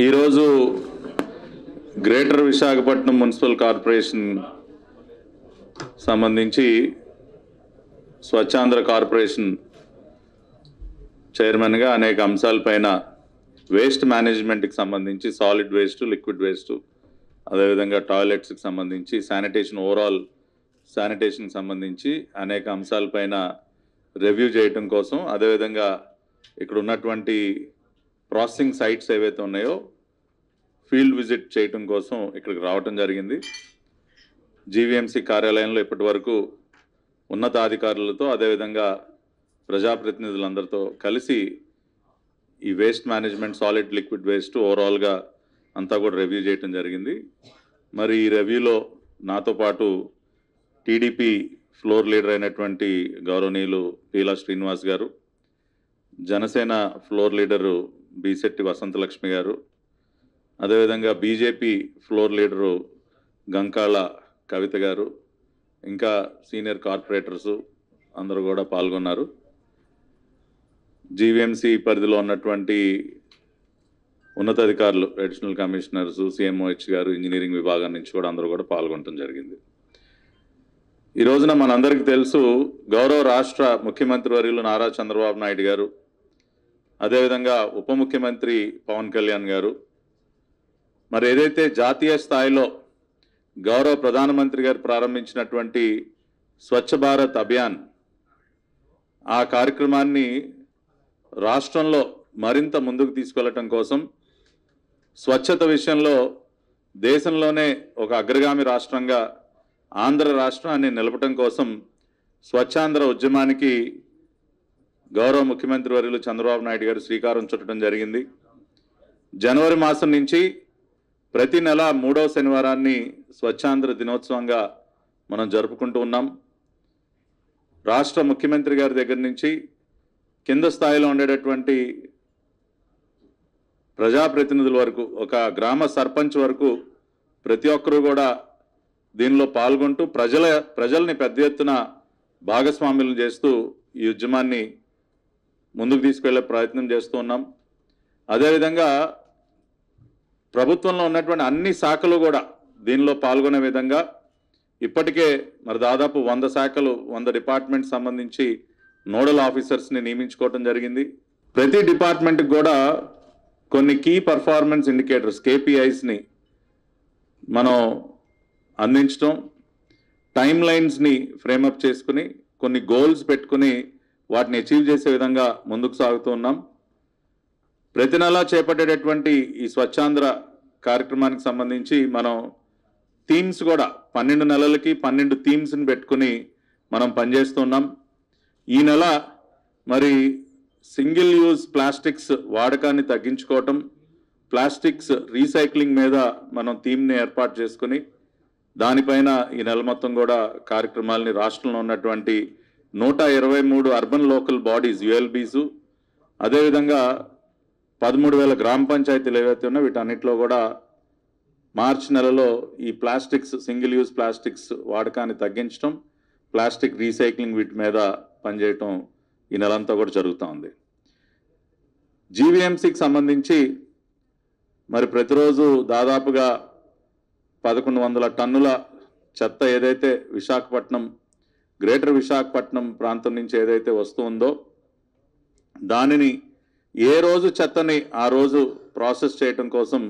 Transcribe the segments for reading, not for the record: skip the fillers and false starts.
ఈరోజు greater Visakhapatnam municipal corporation సంబంధించి Swachhandhra corporation చైర్మన్గా అనేక అంశాలపైన వేస్ట్ మేనేజ్మెంట్కి సంబంధించి సాలిడ్ వేస్ట్, లిక్విడ్ వేస్ట్, అదేవిధంగా టాయిలెట్స్కి సంబంధించి శానిటేషన్, ఓవరాల్ శానిటేషన్కి సంబంధించి అనేక అంశాలపైన రివ్యూ చేయటం కోసం, అదేవిధంగా ఇక్కడ ఉన్నటువంటి ప్రాసెసింగ్ సైట్స్ ఏవైతే ఉన్నాయో ఫీల్డ్ విజిట్ చేయటం కోసం ఇక్కడికి రావటం జరిగింది. జీవీఎంసీ కార్యాలయంలో ఇప్పటి వరకు ఉన్నతాధికారులతో అదేవిధంగా ప్రజాప్రతినిధులందరితో కలిసి ఈ waste management, solid liquid waste ఓవరాల్గా అంతా కూడా రివ్యూ చేయటం జరిగింది. మరి ఈ రివ్యూలో నాతో పాటు టీడీపీ ఫ్లోర్ లీడర్ అయినటువంటి గౌరవనీయులు పీలా శ్రీనివాస్ గారు, జనసేన ఫ్లోర్ లీడరు బీశెట్టి వసంతలక్ష్మి గారు, అదేవిధంగా బీజేపీ ఫ్లోర్ లీడరు గంకాళ కవిత గారు, ఇంకా సీనియర్ కార్పొరేటర్సు అందరూ కూడా పాల్గొన్నారు. జీవీఎంసీ పరిధిలో ఉన్నటువంటి ఉన్నతాధికారులు, అడిషనల్ కమిషనర్స్, సిఎంఓహెచ్ గారు, ఇంజనీరింగ్ విభాగం నుంచి కూడా అందరూ కూడా పాల్గొనడం జరిగింది. ఈ రోజున మనందరికీ తెలుసు, గౌరవ రాష్ట్ర ముఖ్యమంత్రి వర్యులు నారా చంద్రబాబు నాయుడు గారు, అదేవిధంగా ఉప ముఖ్యమంత్రి పవన్ కళ్యాణ్ గారు, మరి ఏదైతే జాతీయ స్థాయిలో గౌరవ ప్రధానమంత్రి గారు ప్రారంభించినటువంటి స్వచ్ఛ భారత్ అభియాన్, ఆ కార్యక్రమాన్ని రాష్ట్రంలో మరింత ముందుకు తీసుకెళ్లటం కోసం, స్వచ్ఛత విషయంలో దేశంలోనే ఒక అగ్రగామి రాష్ట్రంగా ఆంధ్ర రాష్ట్రాన్ని నిలపటం కోసం స్వచ్ఛాంధ్ర ఉద్యమానికి గౌరవ ముఖ్యమంత్రి వర్యులు చంద్రబాబు నాయుడు గారు శ్రీకారం చుట్టడం జరిగింది. జనవరి మాసం నుంచి ప్రతి నెల 3వ శనివారాన్ని స్వచ్ఛాంధ్ర దినోత్సవంగా మనం జరుపుకుంటూ ఉన్నాం. రాష్ట్ర ముఖ్యమంత్రి గారి దగ్గర నుంచి కింద స్థాయిలో ఉండేటటువంటి ప్రజాప్రతినిధుల వరకు, ఒక గ్రామ సర్పంచ్ వరకు ప్రతి ఒక్కరూ కూడా దీనిలో పాల్గొంటూ ప్రజల్ని పెద్ద ఎత్తున భాగస్వామ్యం చేస్తూ ఈ ఉద్యమాన్ని ముందుకు తీసుకెళ్లే ప్రయత్నం చేస్తూ ఉన్నాం. అదేవిధంగా ప్రభుత్వంలో ఉన్నటువంటి అన్ని శాఖలు కూడా దీనిలో పాల్గొనే విధంగా ఇప్పటికే మరి దాదాపు 100 శాఖలు, 100 డిపార్ట్మెంట్స్ సంబంధించి నోడల్ ఆఫీసర్స్ని నియమించుకోవడం జరిగింది. ప్రతి డిపార్ట్మెంట్కి కూడా కొన్ని కీ పర్ఫార్మెన్స్ ఇండికేటర్స్, కేపీఐస్ని మనం అందించడం, టైమ్ లైన్స్ని ఫ్రేమప్ చేసుకుని కొన్ని గోల్స్ పెట్టుకుని వాటిని అచీవ్ చేసే విధంగా ముందుకు సాగుతూ ఉన్నాం. ప్రతి నెలా చేపట్టేటటువంటి ఈ స్వచ్ఛాంధ్ర కార్యక్రమానికి సంబంధించి మనం థీమ్స్ కూడా 12 నెలలకి 12 థీమ్స్ని పెట్టుకుని మనం పనిచేస్తున్నాం. ఈ నెల మరి సింగిల్ యూజ్ ప్లాస్టిక్స్ వాడకాన్ని తగ్గించుకోవటం, ప్లాస్టిక్స్ రీసైక్లింగ్ మీద మనం థీమ్ని ఏర్పాటు చేసుకుని దానిపైన ఈ నెల మొత్తం కూడా కార్యక్రమాలని రాష్ట్రంలో ఉన్నటువంటి 123 అర్బన్ లోకల్ బాడీస్, యుఎల్బీసు, అదేవిధంగా 13,000 గ్రామ పంచాయతీలు ఏవైతే ఉన్నాయో వీటన్నిటిలో కూడా మార్చి నెలలో ఈ ప్లాస్టిక్స్, సింగిల్ యూజ్ ప్లాస్టిక్స్ వాడకాన్ని తగ్గించడం, ప్లాస్టిక్ రీసైక్లింగ్ వీటి మీద పనిచేయటం ఈ నెలంతా కూడా జరుగుతూ ఉంది. జీవీఎంసీకి సంబంధించి మరి ప్రతిరోజు దాదాపుగా 1100 టన్నుల చెత్త ఏదైతే విశాఖపట్నం, గ్రేటర్ విశాఖపట్నం ప్రాంతం నుంచి ఏదైతే వస్తుందో దానిని ఏ రోజు చెత్తని ఆ రోజు ప్రాసెస్ చేయటం కోసం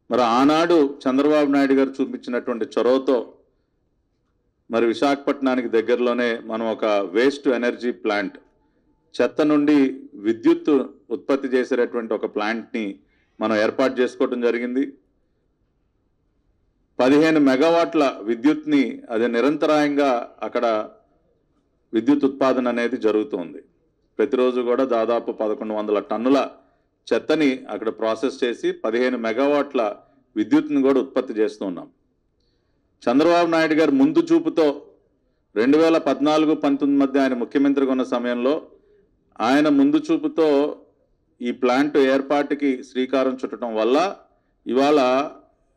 మరి ఆనాడు చంద్రబాబు నాయుడు గారు చూపించినటువంటి చొరవతో మరి విశాఖపట్నానికి దగ్గరలోనే మనం ఒక వేస్ట్ ఎనర్జీ ప్లాంట్, చెత్త నుండి విద్యుత్ ఉత్పత్తి చేసేటటువంటి ఒక ప్లాంట్ని మనం ఏర్పాటు చేసుకోవడం జరిగింది. 15 మెగావాట్ల విద్యుత్ని, అది నిరంతరాయంగా అక్కడ విద్యుత్ ఉత్పాదన అనేది జరుగుతుంది. ప్రతిరోజు కూడా దాదాపు 1100 టన్నుల చెత్తని అక్కడ ప్రాసెస్ చేసి 15 మెగావాట్ల విద్యుత్ని కూడా ఉత్పత్తి చేస్తూ ఉన్నాం. చంద్రబాబు నాయుడు గారు ముందు చూపుతో 2014-19 మధ్య ఆయన ముఖ్యమంత్రిగా ఉన్న సమయంలో ఆయన ముందు చూపుతో ఈ ప్లాంట్ ఏర్పాటుకి శ్రీకారం చుట్టడం వల్ల ఇవాళ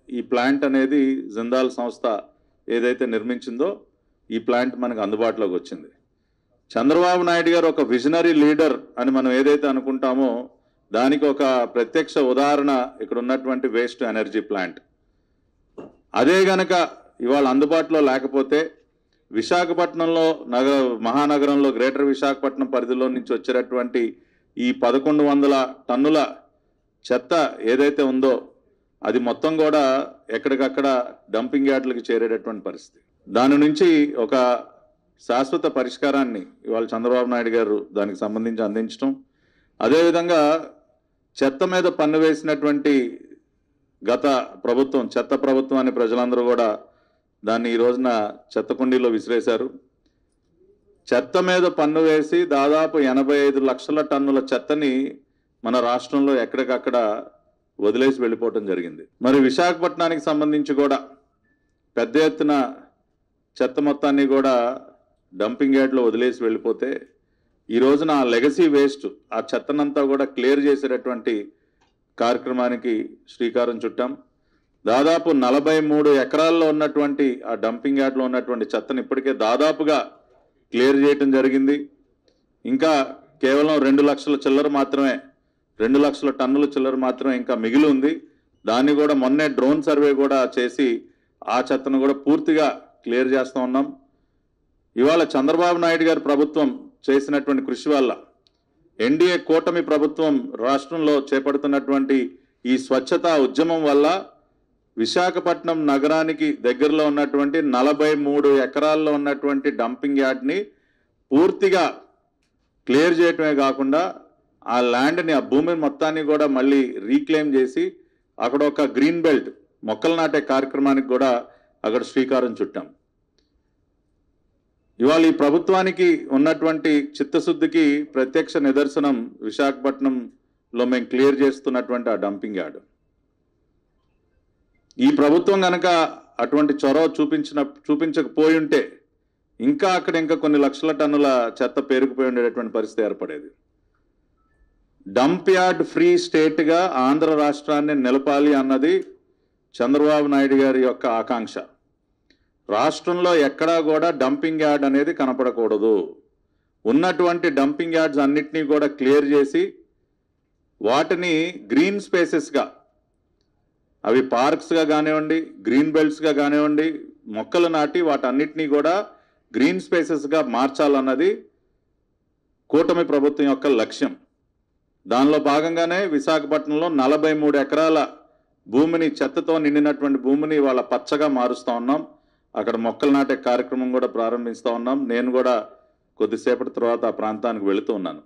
ఈ ప్లాంట్ అనేది జిందాల్ సంస్థ ఏదైతే నిర్మించిందో ఈ ప్లాంట్ మనకు అందుబాటులోకి వచ్చింది. చంద్రబాబు నాయుడు గారు ఒక విజనరీ లీడర్ అని మనం ఏదైతే అనుకుంటామో దానికి ఒక ప్రత్యక్ష ఉదాహరణ ఇక్కడ ఉన్నటువంటి వేస్ట్ ఎనర్జీ ప్లాంట్. అదే గనక ఇవాళ అందుబాటులో లేకపోతే విశాఖపట్నంలో మహానగరంలో గ్రేటర్ విశాఖపట్నం పరిధిలో నుంచి వచ్చేటటువంటి ఈ 1100 టన్నుల చెత్త ఏదైతే ఉందో అది మొత్తం కూడా ఎక్కడికక్కడ డంపింగ్ యార్డులకు చేరేటటువంటి పరిస్థితి. దాని నుంచి ఒక శాశ్వత పరిష్కారాన్ని ఇవాళ చంద్రబాబు నాయుడు గారు దానికి సంబంధించి అందించడం, అదేవిధంగా చెత్త మీద పన్ను వేసినటువంటి గత ప్రభుత్వం చెత్త ప్రభుత్వం అని ప్రజలందరూ కూడా దాన్ని ఈ రోజున చెత్త కుండీలో విసిరేశారు. చెత్త మీద పన్ను వేసి దాదాపు 85 లక్షల టన్నుల చెత్తని మన రాష్ట్రంలో ఎక్కడికక్కడ వదిలేసి వెళ్ళిపోవటం జరిగింది. మరి విశాఖపట్నానికి సంబంధించి కూడా పెద్ద ఎత్తున చెత్త మొత్తాన్ని కూడా డంపింగ్ యార్డ్లో వదిలేసి వెళ్ళిపోతే ఈ రోజున ఆ లెగసీ వేస్ట్ ఆ చెత్తనంతా కూడా క్లియర్ చేసేటటువంటి కార్యక్రమానికి శ్రీకారం చుట్టాం. దాదాపు 43 ఎకరాల్లో ఉన్నటువంటి ఆ డంపింగ్ యార్డ్లో ఉన్నటువంటి చెత్తను ఇప్పటికే దాదాపుగా క్లియర్ చేయటం జరిగింది. ఇంకా కేవలం 2 లక్షల చిల్లర మాత్రమే 2 లక్షల టన్నుల చిల్లర మాత్రమే ఇంకా మిగిలి ఉంది. దాన్ని కూడా మొన్నే డ్రోన్ సర్వే కూడా చేసి ఆ చెత్తను కూడా పూర్తిగా క్లియర్ చేస్తూ ఉన్నాం. ఇవాళ చంద్రబాబు నాయుడు గారి ప్రభుత్వం చేసినటువంటి కృషి వల్ల ఎన్డీఏ కూటమి ప్రభుత్వం రాష్ట్రంలో చేపడుతున్నటువంటి ఈ స్వచ్ఛతా ఉద్యమం వల్ల విశాఖపట్నం నగరానికి దగ్గరలో ఉన్నటువంటి 43 ఎకరాల్లో ఉన్నటువంటి డంపింగ్ యార్డ్ని పూర్తిగా క్లియర్ చేయటమే కాకుండా ఆ ల్యాండ్ని ఆ భూమిని మొత్తాన్ని కూడా మళ్ళీ రీక్లెయిమ్ చేసి అక్కడ ఒక గ్రీన్ బెల్ట్ మొక్కలు నాటే కార్యక్రమానికి కూడా అక్కడ శ్రీకారం చుట్టాం. ఇవాళ ఈ ప్రభుత్వానికి ఉన్నటువంటి చిత్తశుద్ధికి ప్రత్యక్ష నిదర్శనం విశాఖపట్నంలో మేము క్లియర్ చేస్తున్నటువంటి ఆ డంపింగ్ యార్డ్. ఈ ప్రభుత్వం కనుక అటువంటి చొరవ చూపించకపోయి ఉంటే ఇంకా అక్కడ కొన్ని లక్షల టన్నుల చెత్త పేరుకుపోయి ఉండేటటువంటి పరిస్థితి ఏర్పడేది. డంప్ యార్డ్ ఫ్రీ స్టేట్గా ఆంధ్ర రాష్ట్రాన్ని నిలపాలి అన్నది చంద్రబాబు నాయుడు గారి యొక్క ఆకాంక్ష. రాష్ట్రంలో ఎక్కడా కూడా డంపింగ్ యార్డ్ అనేది కనపడకూడదు. ఉన్నటువంటి డంపింగ్ యార్డ్స్ అన్నిటినీ కూడా క్లియర్ చేసి వాటిని గ్రీన్ స్పేసెస్గా, అవి పార్క్స్గా కానివ్వండి, గ్రీన్ బెల్ట్స్గా కానివ్వండి, మొక్కలు నాటి వాటన్నిటినీ కూడా గ్రీన్ స్పేసెస్గా మార్చాలన్నది కూటమి ప్రభుత్వం యొక్క లక్ష్యం. దానిలో భాగంగానే విశాఖపట్నంలో 43 ఎకరాల భూమిని చెత్తతో నిండినటువంటి భూమిని వాళ్ళ పచ్చగా మారుస్తూ ఉన్నాం. అక్కడ మొక్కలు నాటే కార్యక్రమం కూడా ప్రారంభిస్తూ ఉన్నాం. నేను కూడా కొద్దిసేపటి తర్వాత ఆ ప్రాంతానికి వెళుతూ ఉన్నాను.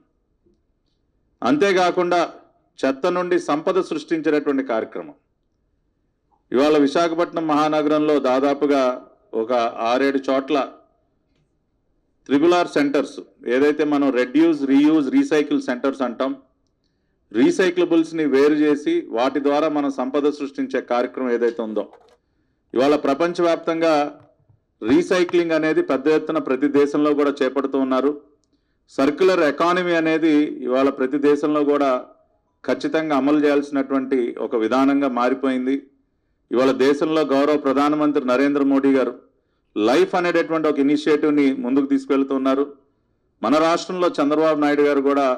అంతేకాకుండా చెత్త నుండి సంపద సృష్టించేటటువంటి కార్యక్రమం ఇవాళ విశాఖపట్నం మహానగరంలో దాదాపుగా ఒక 6-7 చోట్ల RRR సెంటర్స్, ఏదైతే మనం రెడ్యూస్, రీయూజ్, రీసైకిల్ సెంటర్స్ అంటాం, రీసైక్లబుల్స్ని వేరు చేసి వాటి ద్వారా మనం సంపద సృష్టించే కార్యక్రమం ఏదైతే ఉందో ఇవాళ ప్రపంచవ్యాప్తంగా రీసైక్లింగ్ అనేది పెద్ద ఎత్తున ప్రతి దేశంలో కూడా చేపడుతూ ఉన్నారు. సర్క్యులర్ ఎకానమీ అనేది ఇవాళ ప్రతి దేశంలో కూడా ఖచ్చితంగా అమలు చేయాల్సినటువంటి ఒక విధానంగా మారిపోయింది. ఇవాళ దేశంలో గౌరవ ప్రధానమంత్రి నరేంద్ర మోడీ గారు లైఫ్ అనేటటువంటి ఒక ఇనిషియేటివ్ని ముందుకు తీసుకెళ్తున్నారు. మన రాష్ట్రంలో చంద్రబాబు నాయుడు గారు కూడా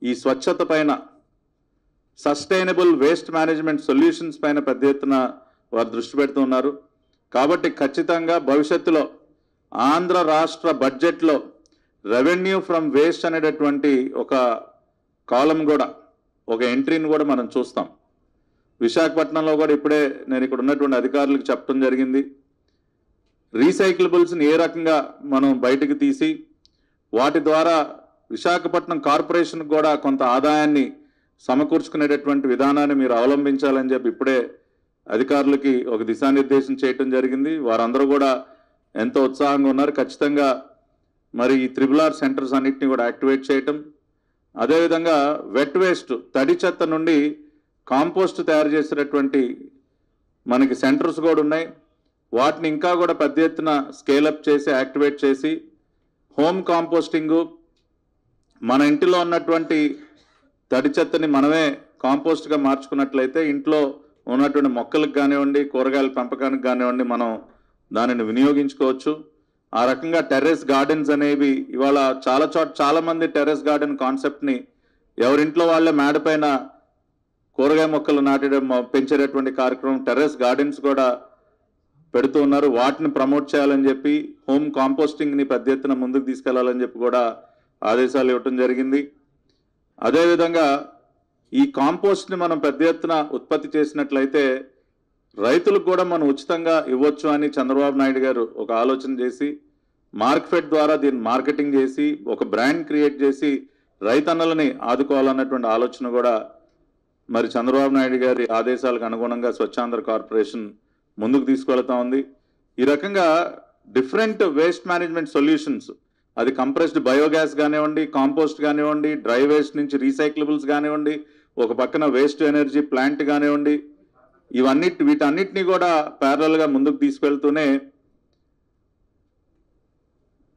ఈ స్వచ్ఛత పైన, సస్టైనబుల్ వేస్ట్ మేనేజ్మెంట్ సొల్యూషన్స్ పైన పెద్ద ఎత్తున వారు దృష్టి పెడుతూ ఉన్నారు. కాబట్టి ఖచ్చితంగా భవిష్యత్తులో ఆంధ్ర రాష్ట్ర బడ్జెట్లో రెవెన్యూ ఫ్రమ్ వేస్ట్ అనేటటువంటి ఒక కాలం కూడా, ఒక ఎంట్రీని కూడా మనం చూస్తాం. విశాఖపట్నంలో కూడా ఇప్పుడే నేను ఇక్కడ ఉన్నటువంటి అధికారులకు చెప్పడం జరిగింది. రీసైక్లబుల్స్ని ఏ రకంగా మనం బయటకు తీసి వాటి ద్వారా విశాఖపట్నం కార్పొరేషన్కి కూడా కొంత ఆదాయాన్ని సమకూర్చుకునేటటువంటి విధానాన్ని మీరు అవలంబించాలని చెప్పి ఇప్పుడే అధికారులకి ఒక దిశానిర్దేశం చేయటం జరిగింది. వారందరూ కూడా ఎంతో ఉత్సాహంగా ఉన్నారు. ఖచ్చితంగా మరి ఈ RRR సెంటర్స్ అన్నిటిని కూడా యాక్టివేట్ చేయటం, అదేవిధంగా వెట్ వేస్ట్, తడి చెత్త నుండి కాంపోస్ట్ తయారు చేసేటటువంటి మనకి సెంటర్స్ కూడా ఉన్నాయి. వాటిని ఇంకా కూడా పెద్ద ఎత్తున స్కేలప్ చేసి యాక్టివేట్ చేసి హోమ్ కాంపోస్టింగు, మన ఇంటిలో ఉన్నటువంటి తడి చెత్తని మనమే కాంపోస్ట్గా మార్చుకున్నట్లయితే ఇంట్లో ఉన్నటువంటి మొక్కలకు కానివ్వండి, కూరగాయల పెంపకానికి కానివ్వండి, మనం దానిని వినియోగించుకోవచ్చు. ఆ రకంగా టెర్రస్ గార్డెన్స్ అనేవి ఇవాళ చాలామంది టెర్రస్ గార్డెన్ కాన్సెప్ట్ని ఎవరింట్లో వాళ్ళే మేడపైన కూరగాయ మొక్కలు పెంచేటటువంటి కార్యక్రమం, టెర్రస్ గార్డెన్స్ కూడా పెడుతూ ఉన్నారు. వాటిని ప్రమోట్ చేయాలని చెప్పి హోమ్ కాంపోస్టింగ్ని పెద్ద ఎత్తున ముందుకు తీసుకెళ్లాలని చెప్పి కూడా ఆదేశాలు ఇవ్వటం జరిగింది. అదేవిధంగా ఈ కాంపోస్ట్ని మనం పెద్ద ఎత్తున ఉత్పత్తి చేసినట్లయితే రైతులకు కూడా మనం ఉచితంగా ఇవ్వచ్చు అని చంద్రబాబు నాయుడు గారు ఒక ఆలోచన చేసి మార్కెట్ ద్వారా దీన్ని మార్కెటింగ్ చేసి ఒక బ్రాండ్ క్రియేట్ చేసి రైతన్నలని ఆదుకోవాలన్నటువంటి ఆలోచన కూడా మరి చంద్రబాబు నాయుడు గారి ఆదేశాలకు అనుగుణంగా స్వచ్ఛాంధ్ర కార్పొరేషన్ ముందుకు తీసుకెళ్తా ఉంది. ఈ రకంగా డిఫరెంట్ వేస్ట్ మేనేజ్మెంట్ సొల్యూషన్స్, అది కంప్రెస్డ్ బయోగ్యాస్ కానివ్వండి, కాంపోస్ట్ కానివ్వండి, డ్రై వేస్ట్ నుంచి రీసైక్లబుల్స్ కానివ్వండి, ఒక పక్కన వేస్ట్ ఎనర్జీ ప్లాంట్ కానివ్వండి, వీటన్నిటిని కూడా ప్యారలల్గా ముందుకు తీసుకెళ్తూనే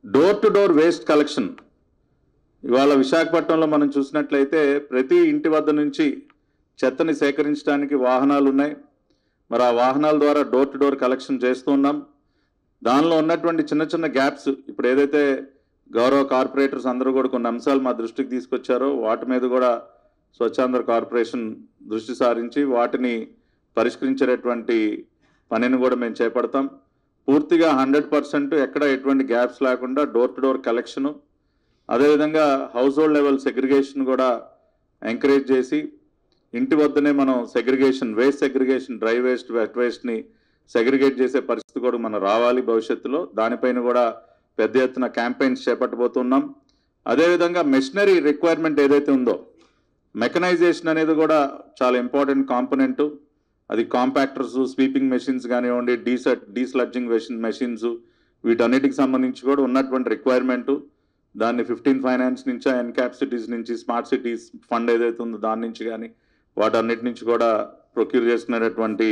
door to door waste collection ఇవాళ విశాఖపట్నంలో మనం చూసినట్లయితే ప్రతి ఇంటి వద్ద నుంచి చెత్తని సేకరించడానికి వాహనాలు ఉన్నాయి. మరి ఆ వాహనాల ద్వారా డోర్ టు డోర్ కలెక్షన్ చేస్తున్నాం. దానిలో ఉన్నటువంటి చిన్న చిన్న గ్యాప్స్ ఇప్పుడు ఏదైతే గౌరవ కార్పొరేటర్స్ అందరూ కూడా కొన్ని అంశాలు మా దృష్టికి తీసుకొచ్చారో వాటి మీద కూడా స్వచ్ఛాంధ్ర కార్పొరేషన్ దృష్టి సారించి వాటిని పరిష్కరించేటటువంటి పనిని కూడా మేము చేపడతాం. పూర్తిగా 100% ఎక్కడ ఎటువంటి గ్యాప్స్ లేకుండా డోర్ టు డోర్ కలెక్షను, అదేవిధంగా హౌస్ హోల్డ్ లెవెల్ సెగ్రిగేషన్ కూడా ఎంకరేజ్ చేసి ఇంటి వద్దనే మనం segregation, waste segregation, dry waste, wet వేస్ట్ని సెగ్రిగేట్ చేసే పరిస్థితి కూడా మనం రావాలి భవిష్యత్తులో. దానిపైన కూడా పెద్ద ఎత్తున క్యాంపెయిన్స్ చేపట్టబోతున్నాం. అదేవిధంగా మెషినరీ రిక్వైర్మెంట్ ఏదైతే ఉందో మెకనైజేషన్ అనేది కూడా చాలా ఇంపార్టెంట్ కాంపోనెంటు. అది కాంపాక్టర్స్, స్వీపింగ్ మెషిన్స్ కానివ్వండి, డీస్లడ్జింగ్ మెషిన్స్, వీటన్నిటికి సంబంధించి కూడా ఉన్నటువంటి రిక్వైర్మెంటు. దాన్ని 15 ఫైనాన్స్ నుంచి, ఎన్క్యాప్ సిటీస్ నుంచి, స్మార్ట్ సిటీస్ ఫండ్ ఏదైతే ఉందో దాని నుంచి కానీ వాటన్నిటి నుంచి కూడా ప్రొక్యూర్ చేసుకునేటటువంటి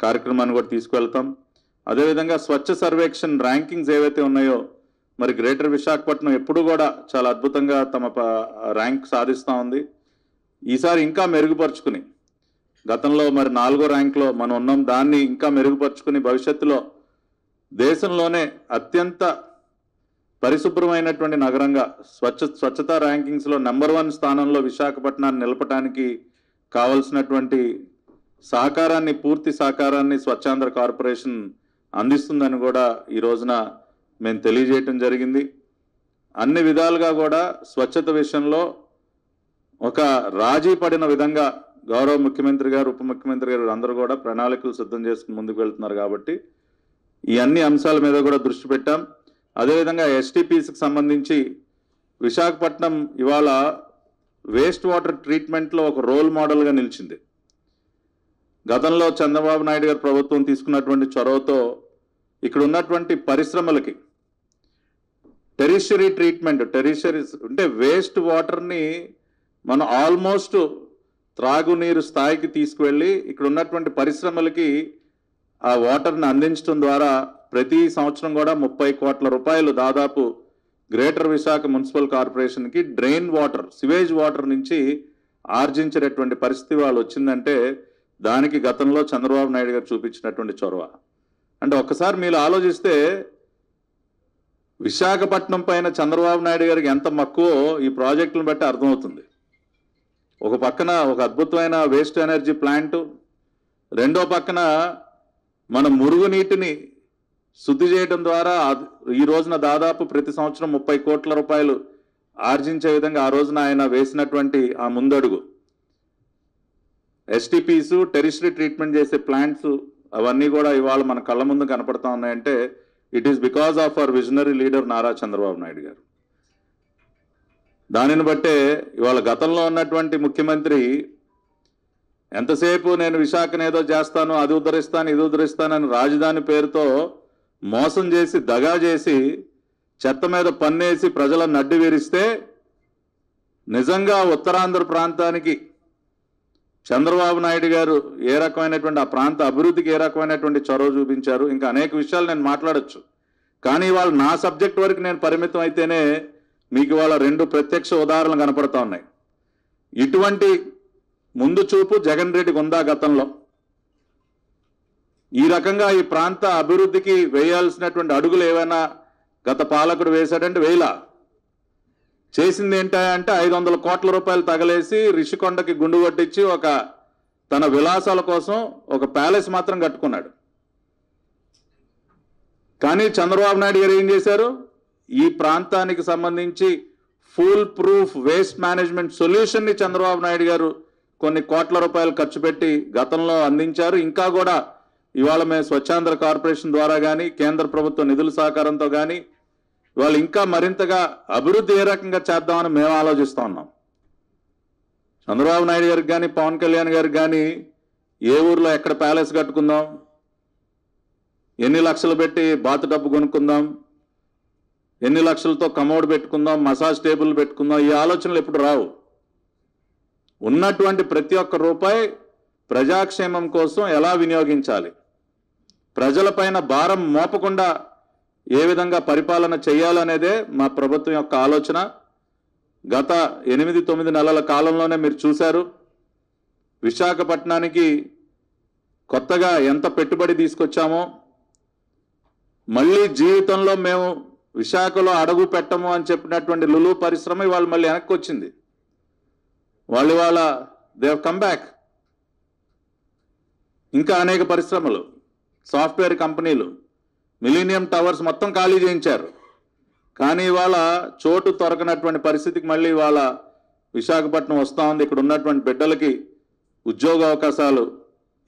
కార్యక్రమాన్ని కూడా తీసుకువెళ్తాం. అదేవిధంగా స్వచ్ఛ సర్వేక్షణ్ ర్యాంకింగ్స్ ఏవైతే ఉన్నాయో మరి గ్రేటర్ విశాఖపట్నం ఎప్పుడు కూడా చాలా అద్భుతంగా తమ ర్యాంక్ సాధిస్తూ ఉంది. ఈసారి ఇంకా మెరుగుపరుచుకుని గతంలో మరి 4వ ర్యాంక్లో మనం ఉన్నాం, దాన్ని ఇంకా మెరుగుపరుచుకుని భవిష్యత్తులో దేశంలోనే అత్యంత పరిశుభ్రమైనటువంటి నగరంగా స్వచ్ఛతా ర్యాంకింగ్స్లో నెంబర్ 1 స్థానంలో విశాఖపట్నాన్ని నిలపడానికి కావలసినటువంటి సహకారాన్ని, పూర్తి సహకారాన్ని స్వచ్ఛాంధ్ర కార్పొరేషన్ అందిస్తుందని కూడా ఈ రోజున మేము తెలియజేయటం జరిగింది. అన్ని విధాలుగా కూడా స్వచ్ఛత విషయంలో ఒక రాజీ పడిన విధంగా గౌరవ ముఖ్యమంత్రి గారు, ఉప ముఖ్యమంత్రి గారు అందరూ కూడా ప్రణాళికలు సిద్ధం చేసుకుని ముందుకు వెళ్తున్నారు. కాబట్టి ఈ అన్ని అంశాల మీద కూడా దృష్టి పెట్టాం. అదేవిధంగా ఎస్టీపీస్కి సంబంధించి విశాఖపట్నం ఇవాళ వేస్ట్ వాటర్ ట్రీట్మెంట్లో ఒక రోల్ మోడల్గా నిలిచింది. గతంలో చంద్రబాబు నాయుడు గారు ప్రభుత్వం తీసుకున్నటువంటి చొరవతో ఇక్కడ ఉన్నటువంటి పరిశ్రమలకి టెరిషరీ ట్రీట్మెంట్, అంటే వేస్ట్ వాటర్ని మనం ఆల్మోస్ట్ త్రాగునీరు స్థాయికి తీసుకువెళ్ళి ఇక్కడ ఉన్నటువంటి పరిశ్రమలకి ఆ వాటర్ని అందించడం ద్వారా ప్రతి సంవత్సరం కూడా 30 కోట్ల రూపాయలు దాదాపు గ్రేటర్ విశాఖ మున్సిపల్ కార్పొరేషన్కి డ్రైన్ వాటర్, సివేజ్ వాటర్ నుంచి ఆర్జించేటటువంటి పరిస్థితి వాళ్ళు వచ్చిందంటే దానికి గతంలో చంద్రబాబు నాయుడు గారు చూపించినటువంటి చొరవ. అంటే ఒక్కసారి మీరు ఆలోచిస్తే విశాఖపట్నం పైన చంద్రబాబు నాయుడు గారికి ఎంత మక్కువ ఈ ప్రాజెక్టులను బట్టి అర్థమవుతుంది. ఒక పక్కన ఒక అద్భుతమైన వేస్ట్ ఎనర్జీ ప్లాంటు, రెండో పక్కన మన మురుగునీటిని శుద్ధి చేయడం ద్వారా ఈ రోజున దాదాపు ప్రతి సంవత్సరం 30 కోట్ల రూపాయలు ఆర్జించే విధంగా ఆ రోజున ఆయన వేసినటువంటి ఆ ముందడుగు. ఎస్టీపీస్, టెరిషరీ ట్రీట్మెంట్ చేసే ప్లాంట్స్ అవన్నీ కూడా ఇవాళ మన కళ్ళ ముందు కనపడతా ఉన్నాయంటే it is because of our visionary leader Nara Chandrababu Naidu గారు. దానిని బట్టే ఇవాళ గతంలో ఉన్నటువంటి ముఖ్యమంత్రి ఎంతసేపు నేను విశాఖను ఏదో చేస్తాను, అది ఉద్ధరిస్తాను, ఇది ఉద్ధరిస్తానని రాజధాని పేరుతో మోసం చేసి, దగా చేసి, చెత్త మీద పన్నేసి ప్రజలను అడ్డు వీరిస్తే నిజంగా ఉత్తరాంధ్ర ప్రాంతానికి చంద్రబాబు నాయుడు గారు ఏ రకమైనటువంటి ఆ ప్రాంత అభివృద్ధికి ఏ రకమైనటువంటి చొరవ చూపించారు. ఇంకా అనేక విషయాలు నేను మాట్లాడచ్చు, కానీ ఇవాళ నా సబ్జెక్ట్ వరకు నేను పరిమితం అయితేనే మీకు ఇవాళ 2 ప్రత్యక్ష ఉదాహరణలు కనపడతా ఉన్నాయి. ఇటువంటి ముందు చూపు జగన్ రెడ్డికి ఉందా గతంలో? ఈ రకంగా ఈ ప్రాంత అభివృద్ధికి వేయాల్సినటువంటి అడుగులు ఏమైనా గత పాలకుడు వేశాడంటే వేయలా. చేసింది ఏంటంటే 500 కోట్ల రూపాయలు తగలేసి రిషికొండకి గుండు కొట్టించి తన విలాసాల కోసం ఒక ప్యాలెస్ మాత్రం కట్టుకున్నాడు. కానీ చంద్రబాబు నాయుడు గారు ఏం చేశారు? ఈ ప్రాంతానికి సంబంధించి ఫుల్ ప్రూఫ్ వేస్ట్ మేనేజ్మెంట్ సొల్యూషన్ని చంద్రబాబు నాయుడు గారు కొన్ని కోట్ల రూపాయలు ఖర్చు పెట్టి గతంలో అందించారు. ఇంకా కూడా ఇవాళ మేము స్వచ్ఛాంధ్ర కార్పొరేషన్ ద్వారా కానీ కేంద్ర ప్రభుత్వ నిధుల సహకారంతో కానీ ఇవాళ ఇంకా మరింతగా అభివృద్ధి ఏ రకంగా చేద్దామని మేము ఆలోచిస్తూ ఉన్నాం. చంద్రబాబు నాయుడు గారికి కానీ పవన్ కళ్యాణ్ గారికి కానీ ఏ ఊర్లో ఎక్కడ ప్యాలెస్ కట్టుకుందాం, ఎన్ని లక్షలు పెట్టి బాతు డబ్బు కొనుక్కుందాం, ఎన్ని లక్షలతో కమోడ్ పెట్టుకుందాం, మసాజ్ టేబుల్ పెట్టుకుందాం, ఈ ఆలోచనలు ఎప్పుడు రావు. ఉన్నటువంటి ప్రతి ఒక్క రూపాయి ప్రజాక్షేమం కోసం ఎలా వినియోగించాలి, ప్రజలపైన భారం మోపకుండా ఏ విధంగా పరిపాలన చేయాలనేదే మా ప్రభుత్వం యొక్క ఆలోచన. గత 8-9 నెలల కాలంలోనే మీరు చూశారు విశాఖపట్నానికి కొత్తగా ఎంత పెట్టుబడి తీసుకొచ్చామో. మళ్ళీ జీవితంలో మేము విశాఖలో అడుగు పెట్టము అని చెప్పినటువంటి లులు పరిశ్రమ ఇవాళ మళ్ళీ వెనక్కి వచ్చింది. వాళ్ళు ఇవాళ దే హావ్ కమ్ బ్యాక్. ఇంకా అనేక పరిశ్రమలు, సాఫ్ట్వేర్ కంపెనీలు, మిలీనియం టవర్స్ మొత్తం ఖాళీ చేయించారు. కానీ ఇవాళ చోటు దొరకనటువంటి పరిస్థితికి మళ్ళీ ఇవాళ విశాఖపట్నం వస్తూ ఉంది. ఇక్కడ ఉన్నటువంటి బిడ్డలకి ఉద్యోగ అవకాశాలు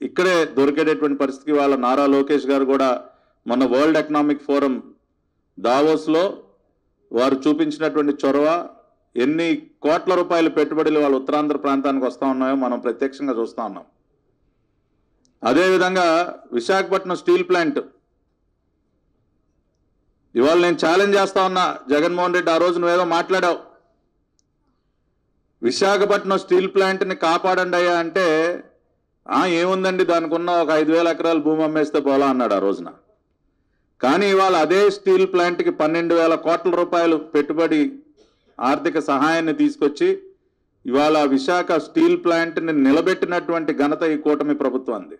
ఇక్కడే దొరికేటటువంటి పరిస్థితికి ఇవాళ నారా లోకేష్ గారు కూడా మొన్న వరల్డ్ ఎకనామిక్ ఫోరం దావోస్లో వారు చూపించినటువంటి చొరవ, ఎన్ని కోట్ల రూపాయల పెట్టుబడులు వాళ్ళ ఉత్తరాంధ్ర ప్రాంతానికి వస్తూ ఉన్నాయో మనం ప్రత్యక్షంగా చూస్తూ ఉన్నాం. అదేవిధంగా విశాఖపట్నం స్టీల్ ప్లాంట్ ఇవాళ నేను ఛాలెంజ్ చేస్తా ఉన్నా. జగన్మోహన్ రెడ్డి ఆ రోజు నువ్వేదో మాట్లాడావు, విశాఖపట్నం స్టీల్ ప్లాంట్ని కాపాడండి అయ్యా అంటే ఏముందండి దానికి ఉన్న ఒక 5,000 ఎకరాలు భూమి అమ్మేస్తే పోలా అన్నాడు ఆ రోజున. కానీ ఇవాళ అదే స్టీల్ ప్లాంట్కి 12,000 కోట్ల రూపాయలు పెట్టుబడి ఆర్థిక సహాయాన్ని తీసుకొచ్చి ఇవాళ విశాఖ స్టీల్ ప్లాంట్ని నిలబెట్టినటువంటి ఘనత ఈ కూటమి ప్రభుత్వానికి.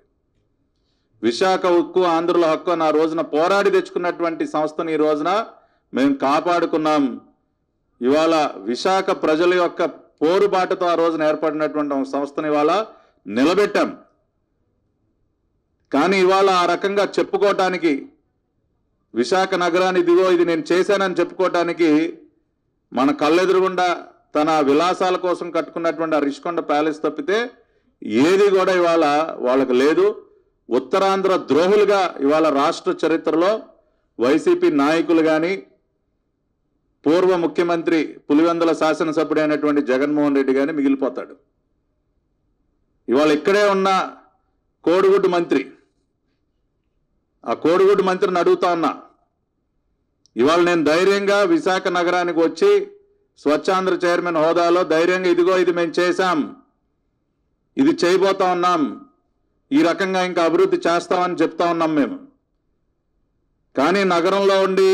విశాఖ ఉక్కు ఆంధ్రుల హక్కు అని ఆ రోజున పోరాడి తెచ్చుకున్నటువంటి సంస్థను ఈ రోజున మేము కాపాడుకున్నాం. ఇవాళ విశాఖ ప్రజల యొక్క పోరుబాటుతో ఆ రోజున ఏర్పడినటువంటి సంస్థను ఇవాళ నిలబెట్టాం. కానీ ఇవాళ ఆ రకంగా చెప్పుకోవటానికి, విశాఖ నగరాన్ని ఇదిగో ఇది నేను చేశానని చెప్పుకోవటానికి మన కళ్ళెదురుగుండా తన విలాసాల కోసం కట్టుకున్నటువంటి ఆ రిషికొండ ప్యాలెస్ తప్పితే ఏది కూడా ఇవాళ వాళ్ళకు లేదు. ఉత్తరాంధ్ర ద్రోహులుగా ఇవాళ రాష్ట్ర చరిత్రలో వైసీపీ నాయకులు కానీ పూర్వ ముఖ్యమంత్రి పులివెందుల శాసనసభ్యుడైనటువంటి జగన్మోహన్ రెడ్డి కానీ మిగిలిపోతాడు. ఇవాళ ఇక్కడే ఉన్న కోడిగుడ్డు మంత్రి, ఆ కోడిగుడ్డు మంత్రిని అడుగుతా ఉన్నా, ఇవాళ నేను ధైర్యంగా విశాఖ నగరానికి వచ్చి స్వచ్ఛాంధ్ర చైర్మన్ హోదాలో ధైర్యంగా ఇదిగో ఇది మేము చేశాం, ఇది చేయబోతా ఉన్నాం, ఈ రకంగా ఇంకా అభివృద్ధి చేస్తామని చెప్తా ఉన్నాం మేము. కానీ నగరంలో ఉండి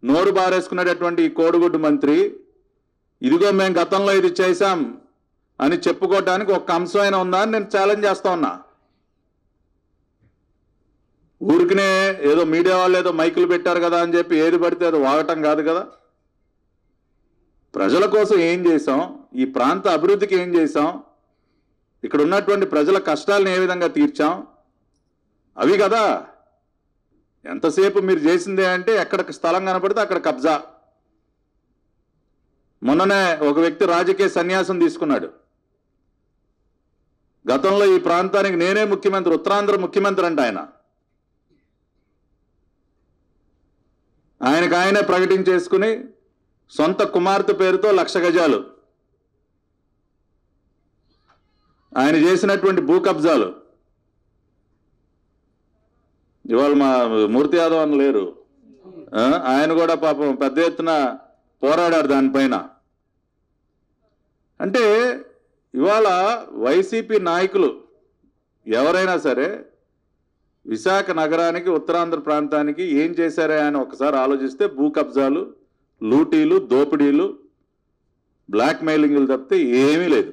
నోరు బారేసుకునేటటువంటి ఈ కోడిగుడ్డు మంత్రి ఇదిగో మేము గతంలో ఇది చేశాం అని చెప్పుకోవటానికి ఒక్క అంశమైనా ఉందా అని నేను ఛాలెంజ్ చేస్తా ఉన్నా. ఊరికినే ఏదో మీడియా వాళ్ళు ఏదో మైకులు పెట్టారు కదా అని చెప్పి ఏది పడితే అది వాగటం కాదు కదా. ప్రజల కోసం ఏం చేశాం, ఈ ప్రాంత అభివృద్ధికి ఏం చేశాం, ఇక్కడ ఉన్నటువంటి ప్రజల కష్టాలను ఏ విధంగా తీర్చాం, అవి కదా. ఎంతసేపు మీరు చేసిందే అంటే ఎక్కడ స్థలం కనపడితే అక్కడ కబ్జా. మొన్ననే ఒక వ్యక్తి రాజకీయ సన్యాసం తీసుకున్నాడు. గతంలో ఈ ప్రాంతానికి నేనే ముఖ్యమంత్రి, ఉత్తరాంధ్ర ముఖ్యమంత్రి అంటే ఆయనకు ఆయనే ప్రకటించేసుకుని సొంత కుమార్తె పేరుతో 1,00,000 గజాలు ఆయన చేసినటువంటి భూ కబ్జాలు. ఇవాళ మా మూర్తి యాదవ్ అని లేరు, ఆయన కూడా పాపం పెద్ద ఎత్తున పోరాడారు దానిపైన. అంటే ఇవాళ వైసీపీ నాయకులు ఎవరైనా సరే విశాఖ నగరానికి ఉత్తరాంధ్ర ప్రాంతానికి ఏం చేశారా అని ఒకసారి ఆలోచిస్తే భూ కబ్జాలు, లూటీలు, దోపిడీలు, బ్లాక్ మెయిలింగ్లు తప్పితే ఏమీ లేదు.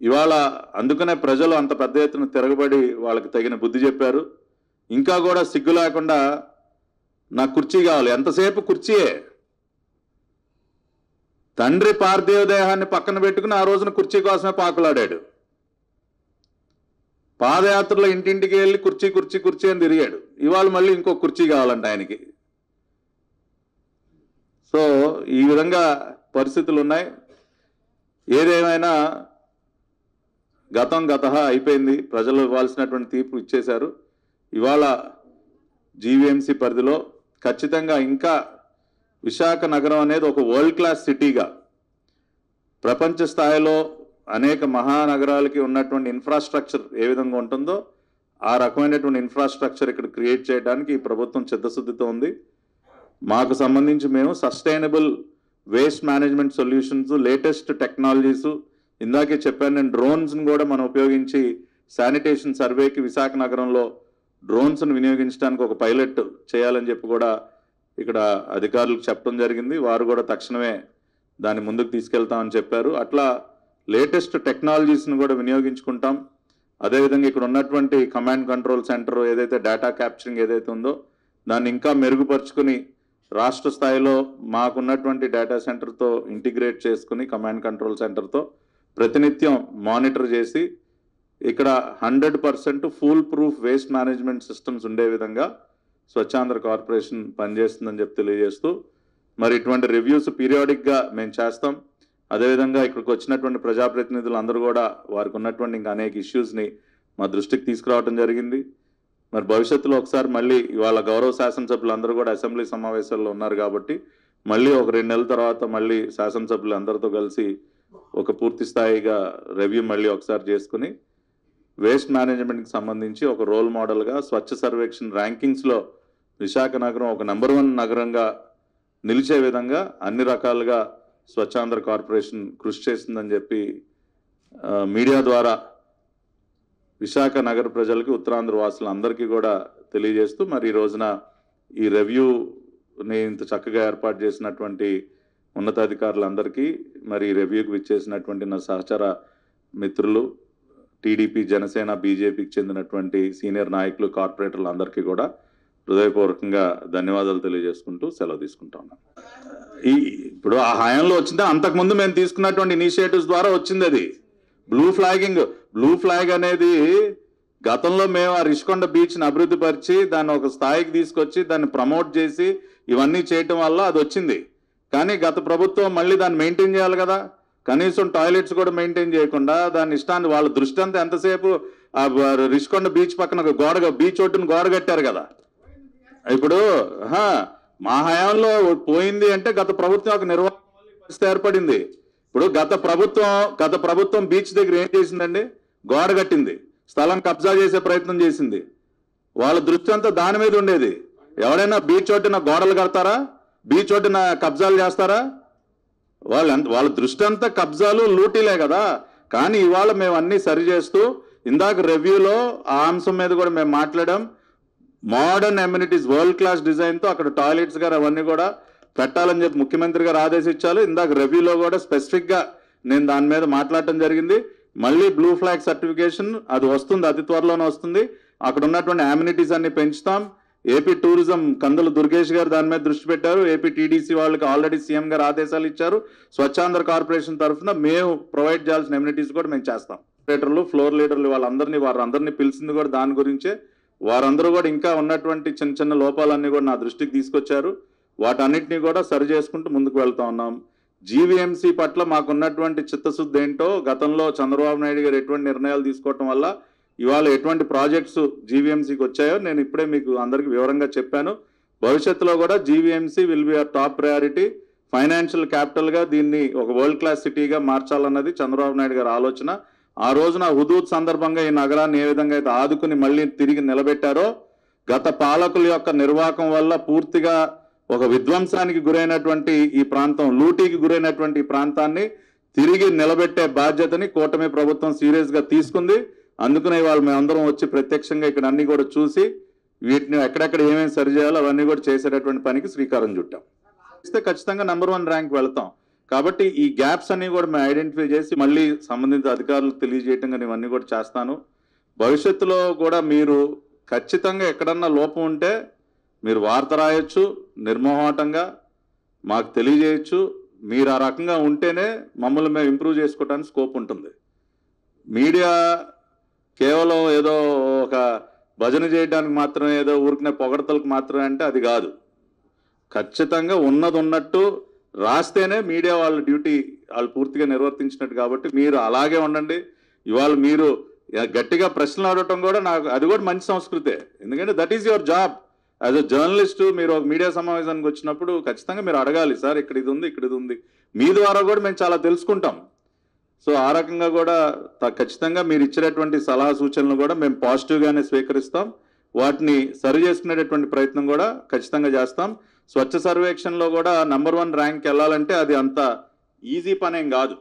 ఇవాళ అందుకనే ప్రజలు అంత పెద్ద ఎత్తున తిరగబడి వాళ్ళకి తగిన బుద్ధి చెప్పారు. ఇంకా కూడా సిగ్గు లేకుండా నాకు కుర్చీ కావాలి, ఎంతసేపు కుర్చీయే, తండ్రి పార్థివ దేహాన్ని పక్కన పెట్టుకుని ఆ రోజున కుర్చీ కోసమే పాకులాడాడు. పాదయాత్రలో ఇంటింటికి వెళ్ళి కుర్చీ కుర్చీ కుర్చీ అని తిరిగాడు. ఇవాళ మళ్ళీ ఇంకో కుర్చీ కావాలంట ఆయనకి. సో ఈ విధంగా పరిస్థితులు ఉన్నాయి. ఏదేమైనా గతం అయిపోయింది. ప్రజలు ఇవ్వాల్సినటువంటి తీర్పు ఇచ్చేశారు. ఇవాళ జీవీఎంసీ పరిధిలో ఖచ్చితంగా ఇంకా విశాఖ నగరం అనేది ఒక వరల్డ్ క్లాస్ సిటీగా, ప్రపంచ స్థాయిలో అనేక మహానగరాలకి ఉన్నటువంటి ఇన్ఫ్రాస్ట్రక్చర్ ఏ విధంగా ఉంటుందో ఆ రకమైనటువంటి ఇన్ఫ్రాస్ట్రక్చర్ ఇక్కడ క్రియేట్ చేయడానికి ఈ ప్రభుత్వం చిత్తశుద్ధితో ఉంది. మాకు సంబంధించి మేము sustainable waste management solutions, latest technologies, ఇందాకే చెప్పాను నేను, డ్రోన్స్ని కూడా మనం ఉపయోగించి శానిటేషన్ సర్వేకి విశాఖ నగరంలో డ్రోన్స్ను వినియోగించడానికి ఒక పైలట్ చేయాలని చెప్పి కూడా ఇక్కడ అధికారులకు చెప్పడం జరిగింది. వారు కూడా తక్షణమే దాన్ని ముందుకు తీసుకెళ్తామని చెప్పారు. అట్లా లేటెస్ట్ టెక్నాలజీస్ని కూడా వినియోగించుకుంటాం. అదేవిధంగా ఇక్కడ ఉన్నటువంటి కమాండ్ కంట్రోల్ సెంటర్ ఏదైతే డేటా క్యాప్చరింగ్ ఏదైతే ఉందో దాన్ని ఇంకా మెరుగుపరుచుకుని రాష్ట్ర స్థాయిలో మాకున్నటువంటి డేటా సెంటర్తో ఇంటిగ్రేట్ చేసుకుని కమాండ్ కంట్రోల్ సెంటర్తో ప్రతినిత్యం మానిటర్ చేసి ఇక్కడ 100% full proof waste management systems ఉండే విధంగా స్వచ్ఛాంధ్ర కార్పొరేషన్ పనిచేస్తుందని చెప్పి తెలియజేస్తూ, మరి ఇటువంటి రివ్యూస్ పీరియాడిక్గా మేము చేస్తాం. అదేవిధంగా ఇక్కడికి వచ్చినటువంటి ప్రజాప్రతినిధులు అందరూ కూడా వారికి ఉన్నటువంటి ఇంకా అనేక ఇష్యూస్ని మా దృష్టికి తీసుకురావడం జరిగింది. మరి భవిష్యత్తులో ఒకసారి మళ్ళీ ఇవాళ గౌరవ శాసనసభ్యులు అందరూ కూడా అసెంబ్లీ సమావేశాల్లో ఉన్నారు కాబట్టి మళ్ళీ ఒక 2 నెలల తర్వాత మళ్ళీ శాసనసభ్యులు అందరితో కలిసి ఒక పూర్తి స్థాయిగా రివ్యూ మళ్ళీ ఒకసారి చేసుకుని వేస్ట్ మేనేజ్మెంట్కి సంబంధించి ఒక రోల్ మోడల్గా స్వచ్ఛ సర్వేక్షణ్ ర్యాంకింగ్స్లో విశాఖ నగరం ఒక నెంబర్ 1 నగరంగా నిలిచే విధంగా అన్ని రకాలుగా స్వచ్ఛాంధ్ర కార్పొరేషన్ కృషి చేస్తుందని చెప్పి మీడియా ద్వారా విశాఖ నగర ప్రజలకి, ఉత్తరాంధ్ర వాసులందరికీ కూడా తెలియజేస్తూ, మరి ఈ రోజున ఈ రివ్యూని ఇంత చక్కగా ఏర్పాటు చేసినటువంటి ఉన్నతాధికారులందరికీ, మరి ఈ రివ్యూకి విచ్చేసినటువంటి నా సహచర మిత్రులు, టీడీపీ, జనసేన, బీజేపీకి చెందినటువంటి సీనియర్ నాయకులు, కార్పొరేటర్లు అందరికీ కూడా హృదయపూర్వకంగా ధన్యవాదాలు తెలియజేసుకుంటూ సెలవు తీసుకుంటా ఉన్నాను. ఇప్పుడు ఆ హయాంలో వచ్చిందా? అంతకుముందు మేము తీసుకున్నటువంటి ఇనిషియేటివ్స్ ద్వారా వచ్చింది అది. బ్లూ ఫ్లాగ్ అనేది గతంలో మేము ఆ రిషికొండ బీచ్ని అభివృద్ధి పరిచి దాన్ని ఒక స్థాయికి తీసుకొచ్చి దాన్ని ప్రమోట్ చేసి ఇవన్నీ చేయటం వల్ల అది వచ్చింది. కానీ గత ప్రభుత్వం మళ్ళీ దాన్ని మెయింటైన్ చేయాలి కదా. కనీసం టాయిలెట్స్ కూడా మెయింటైన్ చేయకుండా దాని ఇష్టాన్ని, వాళ్ళ దృష్టి అంతా ఎంతసేపు ఆ రిషికొండ బీచ్ పక్కన ఒక బీచ్ ఒడ్డును గోడ కట్టారు కదా. ఇప్పుడు మా హయాంలో పోయింది అంటే గత ప్రభుత్వం ఒక నిర్వహణ పరిస్థితి ఏర్పడింది. ఇప్పుడు గత ప్రభుత్వం బీచ్ దగ్గర ఏం చేసిందండి? గోడ కట్టింది, స్థలం కబ్జా చేసే ప్రయత్నం చేసింది. వాళ్ళ దృష్టి అంతా దాని మీద ఉండేది. ఎవరైనా బీచ్ ఒడ్డున గోడలు కడతారా? బీచ్ ఒడ్డున కబ్జాలు చేస్తారా? వాళ్ళ దృష్టి అంతా కబ్జాలు, లూటీలే కదా. కానీ ఇవాళ మేము అన్నీ సరి చేస్తూ, ఇందాక రివ్యూలో ఆ అంశం మీద కూడా మేము మాట్లాడాం. మోడర్న్ అమ్యూనిటీస్, వరల్డ్ క్లాస్ డిజైన్తో అక్కడ టాయిలెట్స్ గారు అవన్నీ కూడా పెట్టాలని చెప్పి ముఖ్యమంత్రి గారు ఆదేశించారు. ఇందాక రివ్యూలో కూడా స్పెసిఫిక్గా నేను దాని మీద మాట్లాడటం జరిగింది. మళ్ళీ బ్లూ ఫ్లాగ్ సర్టిఫికేషన్ అది వస్తుంది, అతి త్వరలోనే వస్తుంది. అక్కడ ఉన్నటువంటి అమ్యూనిటీస్ అన్ని పెంచుతాం. ఏపీ టూరిజం కందుల దుర్గేష్ గారు దాని మీద దృష్టి పెట్టారు. ఏపీ టీడీసీ వాళ్ళకి ఆల్రెడీ సీఎం గారు ఆదేశాలు ఇచ్చారు. స్వచ్ఛాంధ్ర కార్పొరేషన్ తరఫున మేము ప్రొవైడ్ చేయాల్సిన అమ్యూనిటీస్ కూడా మేము చేస్తాం. ఆపరేటర్లు, ఫ్లోర్ లీడర్లు వారందరినీ పిలిచింది కూడా దాని గురించే. వారందరూ కూడా ఇంకా ఉన్నటువంటి చిన్న చిన్న లోపాలన్నీ కూడా నా దృష్టికి తీసుకొచ్చారు. వాటన్నిటినీ కూడా సరి చేసుకుంటూ ముందుకు వెళ్తా ఉన్నాం. జీవీఎంసీ పట్ల మాకున్నటువంటి చిత్తశుద్ధి ఏంటో, గతంలో చంద్రబాబు నాయుడు గారు ఎటువంటి నిర్ణయాలు తీసుకోవటం వల్ల ఇవాళ ఎటువంటి ప్రాజెక్ట్స్ జీవీఎంసీకి వచ్చాయో నేను ఇప్పుడే మీకు అందరికీ వివరంగా చెప్పాను. భవిష్యత్తులో కూడా GVMC will be our top priority. Financial క్యాపిటల్గా దీన్ని ఒక వరల్డ్ క్లాస్ సిటీగా మార్చాలన్నది చంద్రబాబు నాయుడు గారి ఆలోచన. ఆ రోజున హుదూద్ సందర్భంగా ఈ నగరాన్ని ఏ విధంగా అయితే ఆదుకుని మళ్ళీ తిరిగి నిలబెట్టారో, గత పాలకుల యొక్క నిర్వాహకం వల్ల పూర్తిగా ఒక విధ్వంసానికి గురైనటువంటి ఈ ప్రాంతం, లూటీకి గురైనటువంటి ఈ ప్రాంతాన్ని తిరిగి నిలబెట్టే బాధ్యతని కూటమి ప్రభుత్వం సీరియస్గా తీసుకుంది. అందుకనే ఇవాళ మేమందరం వచ్చి ప్రత్యక్షంగా ఇక్కడ అన్ని కూడా చూసి వీటిని ఎక్కడెక్కడ ఏమేమి సరి చేయాలో అవన్నీ కూడా చేసేటటువంటి పనికి శ్రీకారం చుట్టాం. ఇస్తే ఖచ్చితంగా నెంబర్ 1 ర్యాంక్ వెళ్తాం. కాబట్టి ఈ గ్యాప్స్ అన్ని కూడా మేము ఐడెంటిఫై చేసి మళ్ళీ సంబంధిత అధికారులకు తెలియజేయటం కానీ ఇవన్నీ కూడా చేస్తాను. భవిష్యత్తులో కూడా మీరు ఖచ్చితంగా ఎక్కడన్నా లోపం ఉంటే మీరు వార్త రాయొచ్చు, నిర్మోహమాటంగా మాకు తెలియజేయచ్చు. మీరు ఆ రకంగా ఉంటేనే మమ్మల్ని మేము ఇంప్రూవ్ చేసుకోవడానికి స్కోప్ ఉంటుంది. మీడియా కేవలం ఏదో ఒక భజన చేయడానికి మాత్రమే, ఏదో ఊరికనే పొగడతలకు మాత్రమే అంటే అది కాదు. ఖచ్చితంగా ఉన్నది ఉన్నట్టు రాస్తేనే మీడియా వాళ్ళ డ్యూటీ వాళ్ళు పూర్తిగా నిర్వర్తించినట్టు. కాబట్టి మీరు అలాగే ఉండండి. ఇవాళ మీరు గట్టిగా ప్రశ్నలు అడగటం కూడా నాకు అది కూడా మంచి సంస్కృతే. ఎందుకంటే that is your job as a journalist. మీరు ఒక మీడియా సమావేశానికి వచ్చినప్పుడు ఖచ్చితంగా మీరు అడగాలి, సార్ ఇక్కడ ఇది ఉంది, ఇక్కడ ఇది ఉంది. మీ ద్వారా కూడా మేము చాలా తెలుసుకుంటాం. సో ఆ రకంగా కూడా ఖచ్చితంగా మీరు ఇచ్చినటువంటి సలహా సూచనలు కూడా మేము పాజిటివ్గానే స్వీకరిస్తాం. వాటిని సరి చేసుకునేటటువంటి ప్రయత్నం కూడా ఖచ్చితంగా చేస్తాం. స్వచ్ఛ సర్వేక్షణలో కూడా నంబర్ 1 ర్యాంక్ వెళ్ళాలంటే అది అంత ఈజీ పనేం కాదు.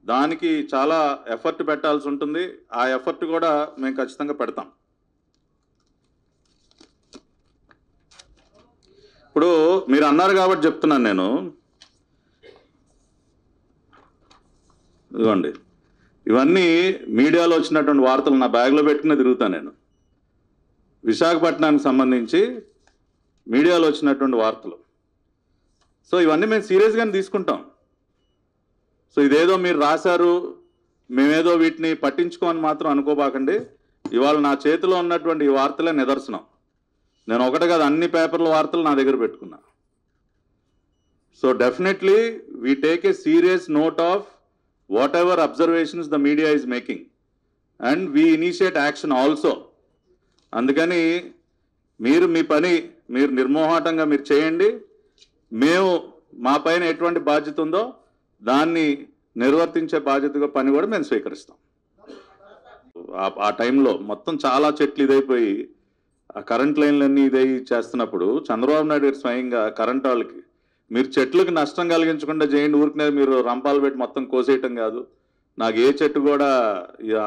దానికి చాలా ఎఫర్ట్ పెట్టాల్సి ఉంటుంది. ఆ ఎఫర్ట్ కూడా మేము ఖచ్చితంగా పెడతాం. ఇప్పుడు మీరు అన్నారు కాబట్టి చెప్తున్నాను నేను. ఇదిగోండి, ఇవన్నీ మీడియాలో వచ్చినటువంటి వార్తలు నా బ్యాగ్లో పెట్టుకునే తిరుగుతాను నేను. విశాఖపట్నానికి సంబంధించి మీడియాలో వచ్చినటువంటి వార్తలు. సో ఇవన్నీ మేము సీరియస్గానే తీసుకుంటాం. సో ఇదేదో మీరు రాశారు, మేమేదో వీటిని పట్టించుకోమని మాత్రం అనుకోబాకండి. ఇవాళ నా చేతిలో ఉన్నటువంటి ఈ వార్తలే నిదర్శనం. నేను ఒకటి కాదు, అన్ని పేపర్ల వార్తలు నా దగ్గర పెట్టుకున్నా. So definitely we take a serious note of what ever observations the media is making and we initiate action also. అందుకని మీరు మీ పని మీరు నిర్మోహాటంగా మీరు చేయండి. మేము మా పైన ఎటువంటి బాధ్యత ఉందో దాన్ని నిర్వర్తించే బాధ్యతగా పని కూడా మేము స్వీకరిస్తాం. ఆ టైంలో మొత్తం చాలా చెట్లు ఇదైపోయి ఆ కరెంట్ లైన్లన్నీ ఇదై చేస్తున్నప్పుడు చంద్రబాబు నాయుడు గారు స్వయంగా కరెంట్ వాళ్ళకి మీరు చెట్లకు నష్టం కలిగించకుండా చేయండి, ఊరికనే మీరు రంపాలు పెట్టి మొత్తం కోసేయటం కాదు, నాకు ఏ చెట్టు కూడా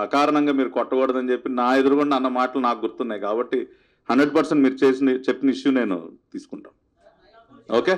అకారణంగా మీరు కొట్టకూడదని చెప్పి నా ఎదురుగుండా అన్న మాటలు నాకు గుర్తున్నాయి. కాబట్టి 100% మీరు చెప్పిన ఇష్యూ నేను తీసుకుంటాం. ఓకే.